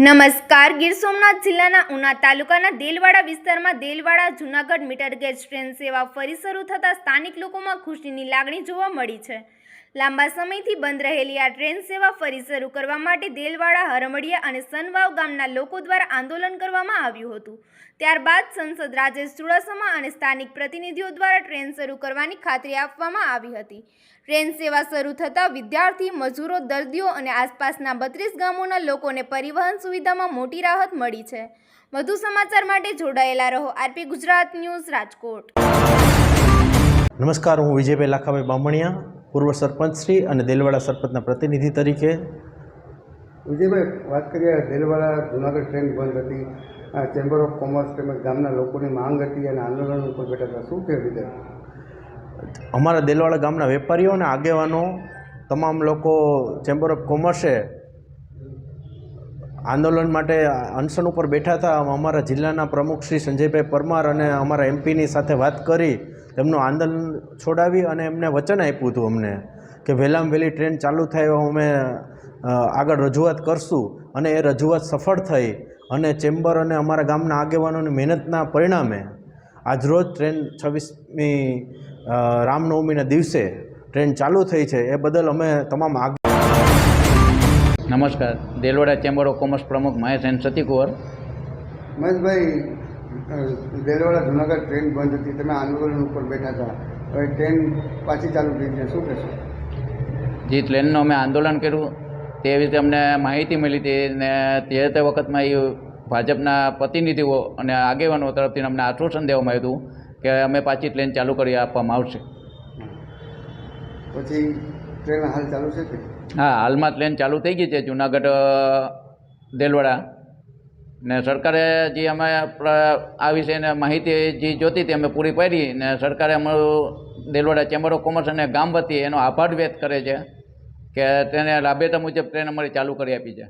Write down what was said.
નમસ્કાર. ગીર સોમનાથ જિલ્લાના ઉના તાલુકાના દેલવાડા વિસ્તારમાં Delwada Junagadh metre gauge train સેવા ફરી શરૂ થતાં સ્થાનિક લોકોમાં ખુશીની લાગણી જોવા મળી છે. લાંબા સમયથી બંધ રહેલી આ ટ્રેન સેવા ફરી શરૂ કરવા માટે દેલવાડા, હરમડિયા અને સનવાવ ગામના લોકો દ્વારા આંદોલન કરવામાં આવ્યું હતું. ત્યારબાદ સાંસદ રાજેશ ચુડાસમા અને સ્થાનિક પ્રતિનિધિઓ દ્વારા ટ્રેન શરૂ કરવાની ખાતરી આપવામાં આવી હતી. ટ્રેન સેવા શરૂ થતાં વિદ્યાર્થી, મજૂરો, દર્દીઓ અને આસપાસના 32 ગામોના લોકોને પરિવહન સુવિધામાં મોટી રાહત મળી છે. વધુ સમાચાર માટે જોડાયેલા રહો. RP Gujarat news, Rajkot. નમસ્કાર, હું વિજયભાઈ લાખાભાઈ બામણિયા, પૂર્વ સરપંચશ્રી અને દેલવાડા સરપંચના પ્રતિનિધિ તરીકે. વિજયભાઈ, વાત કરીએ દેલવાડા જૂનાગઢ ટ્રેન બંધ હતી, ચેમ્બર ઓફ કોમર્સ તેમજ ગામના લોકોની માંગ હતી અને આંદોલન ઉપર બેઠા હતા. શું થયું વિજય? અમારા દેલવાડા ગામના વેપારીઓ અને આગેવાનો તમામ લોકો ચેમ્બર ઓફ કોમર્સે આંદોલન માટે અનશન ઉપર બેઠા હતા. અમારા જિલ્લાના પ્રમુખ શ્રી સંજયભાઈ પરમાર અને અમારા એમપીની સાથે વાત કરી તેમનું આંદોલન છોડાવી અને એમને વચન આપ્યું હતું અમને કે વહેલામાં વહેલી ટ્રેન ચાલુ થાય એવો અમે આગળ રજૂઆત કરશું. અને એ રજૂઆત સફળ થઈ અને ચેમ્બર અને અમારા ગામના આગેવાનોની મહેનતના પરિણામે આજરોજ ટ્રેન 26મી રામનવમીના દિવસે ટ્રેન ચાલુ થઈ છે. એ બદલ અમે તમામ નમસ્કાર. દેલવાડા ચેમ્બર ઓફ કોમર્સ પ્રમુખ મહેશ એન સતીકુંવર. મહેશભાઈ, દેલવાડા જૂનાગઢ ટ્રેન બંધ હતી, તમે આંદોલન ઉપર બેઠા હતા, હવે ટ્રેન પાછી ચાલુ થઈ છે, શું કહેશો? જે ટ્રેનનું અમે આંદોલન કર્યું તે રીતે અમને માહિતી મળી હતી ને તે વખતમાં એ ભાજપના પ્રતિનિધિઓ અને આગેવાનો તરફથી અમને આશ્વાસન દેવામાં આવ્યું હતું કે અમે પાછી ટ્રેન ચાલુ કરી આપવામાં આવશે. પછી ટ્રેન હાલ ચાલુ છે કે? હા, હાલમાં ટ્રેન ચાલુ થઈ ગઈ છે જૂનાગઢ દેલવાડા. ને સરકારે જે અમે આ વિશેને માહિતી જે જોતી હતી અમે પૂરી પાડી ને સરકારે અમારું દેલવાડા ચેમ્બર ઓફ કોમર્સ અને ગામ વતી એનો આભાર વ્યક્ત કરે છે કે તેને રાબેતા મુજબ ટ્રેન અમારી ચાલુ કરી આપી છે.